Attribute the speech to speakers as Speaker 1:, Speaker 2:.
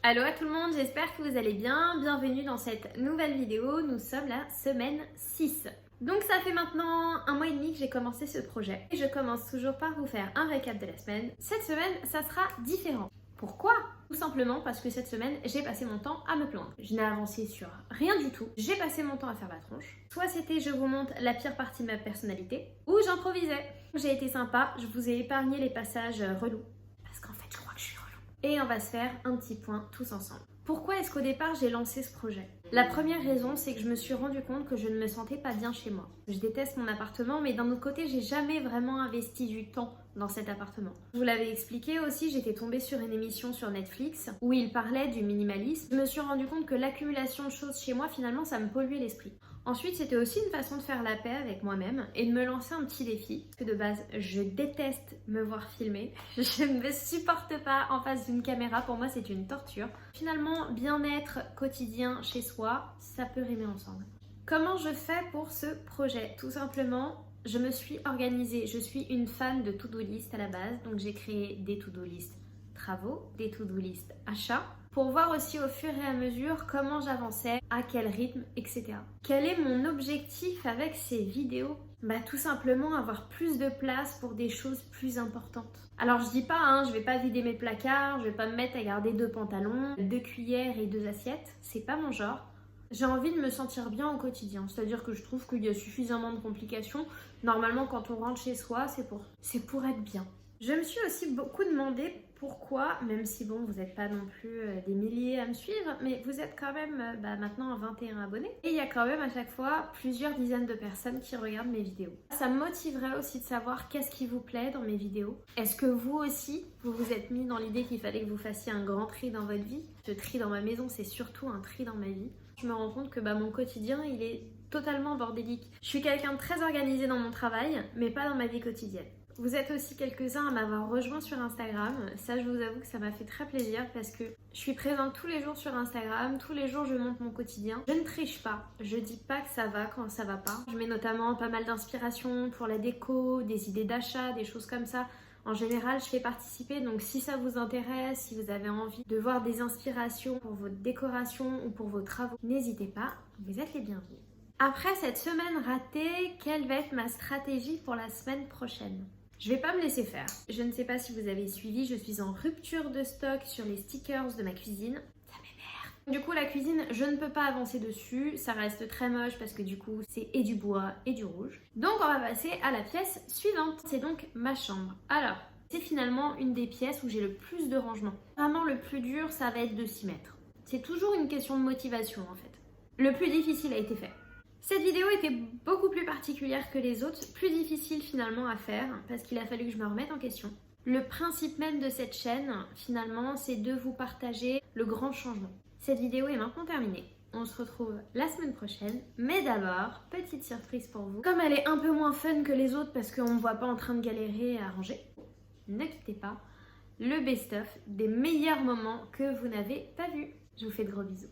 Speaker 1: Allo à tout le monde, j'espère que vous allez bien. Bienvenue dans cette nouvelle vidéo. Nous sommes la semaine 6. Donc ça fait maintenant 1 mois et demi que j'ai commencé ce projet. Et je commence toujours par vous faire un récap de la semaine. Cette semaine, ça sera différent. Pourquoi? Tout simplement parce que cette semaine, j'ai passé mon temps à me plaindre. Je n'ai avancé sur rien du tout. J'ai passé mon temps à faire la tronche. Soit c'était je vous montre la pire partie de ma personnalité, ou j'improvisais. J'ai été sympa, je vous ai épargné les passages relous. Parce qu'en fait, je crois que je suis relou. Et on va se faire un petit point tous ensemble. Pourquoi est-ce qu'au départ j'ai lancé ce projet? La première raison, c'est que je me suis rendu compte que je ne me sentais pas bien chez moi. Je déteste mon appartement, mais d'un autre côté, j'ai jamais vraiment investi du temps dans cet appartement. Je vous l'avais expliqué aussi, j'étais tombée sur une émission sur Netflix où il parlait du minimalisme. Je me suis rendu compte que l'accumulation de choses chez moi, finalement, ça me polluait l'esprit. Ensuite, c'était aussi une façon de faire la paix avec moi-même et de me lancer un petit défi. Parce que de base, je déteste me voir filmer. Je ne me supporte pas en face d'une caméra. Pour moi, c'est une torture. Finalement, bien-être quotidien chez soi, ça peut rimer ensemble. Comment je fais pour ce projet? Tout simplement, je me suis organisée. Je suis une fan de to-do list à la base. Donc, j'ai créé des to-do list travaux, des to-do list achats, pour voir aussi au fur et à mesure comment j'avançais, à quel rythme, etc. Quel est mon objectif avec ces vidéos? Tout simplement avoir plus de place pour des choses plus importantes. Alors je dis pas, je vais pas vider mes placards, je vais pas me mettre à garder 2 pantalons, 2 cuillères et 2 assiettes, c'est pas mon genre. J'ai envie de me sentir bien au quotidien, c'est-à-dire que je trouve qu'il y a suffisamment de complications. Normalement, quand on rentre chez soi, c'est pour être bien. Je me suis aussi beaucoup demandé pourquoi, même si bon, vous n'êtes pas non plus des milliers à me suivre, mais vous êtes quand même maintenant 21 abonnés. Et il y a quand même à chaque fois plusieurs dizaines de personnes qui regardent mes vidéos. Ça me motiverait aussi de savoir qu'est-ce qui vous plaît dans mes vidéos. Est-ce que vous aussi, vous vous êtes mis dans l'idée qu'il fallait que vous fassiez un grand tri dans votre vie? Ce tri dans ma maison, c'est surtout un tri dans ma vie. Je me rends compte que mon quotidien, il est totalement bordélique. Je suis quelqu'un de très organisé dans mon travail, mais pas dans ma vie quotidienne. Vous êtes aussi quelques-uns à m'avoir rejoint sur Instagram. Ça, je vous avoue que ça m'a fait très plaisir parce que je suis présente tous les jours sur Instagram. Tous les jours, je montre mon quotidien. Je ne triche pas. Je dis pas que ça va quand ça va pas. Je mets notamment pas mal d'inspiration pour la déco, des idées d'achat, des choses comme ça. En général, je fais participer, donc si ça vous intéresse, si vous avez envie de voir des inspirations pour votre décoration ou pour vos travaux, n'hésitez pas, vous êtes les bienvenus. Après cette semaine ratée, quelle va être ma stratégie pour la semaine prochaine? Je vais pas me laisser faire. Je ne sais pas si vous avez suivi, je suis en rupture de stock sur les stickers de ma cuisine. Ça m'énerve. Du coup, la cuisine, je ne peux pas avancer dessus. Ça reste très moche parce que du coup, c'est et du bois et du rouge. Donc, on va passer à la pièce suivante. C'est donc ma chambre. Alors, c'est finalement une des pièces où j'ai le plus de rangement. Vraiment, le plus dur, ça va être de s'y mettre. C'est toujours une question de motivation en fait. Le plus difficile a été fait. Cette vidéo était beaucoup plus particulière que les autres, plus difficile finalement à faire parce qu'il a fallu que je me remette en question. Le principe même de cette chaîne, finalement, c'est de vous partager le grand changement. Cette vidéo est maintenant terminée. On se retrouve la semaine prochaine, mais d'abord, petite surprise pour vous. Comme elle est un peu moins fun que les autres parce qu'on ne me voit pas en train de galérer à ranger, ne quittez pas le best-of des meilleurs moments que vous n'avez pas vus. Je vous fais de gros bisous.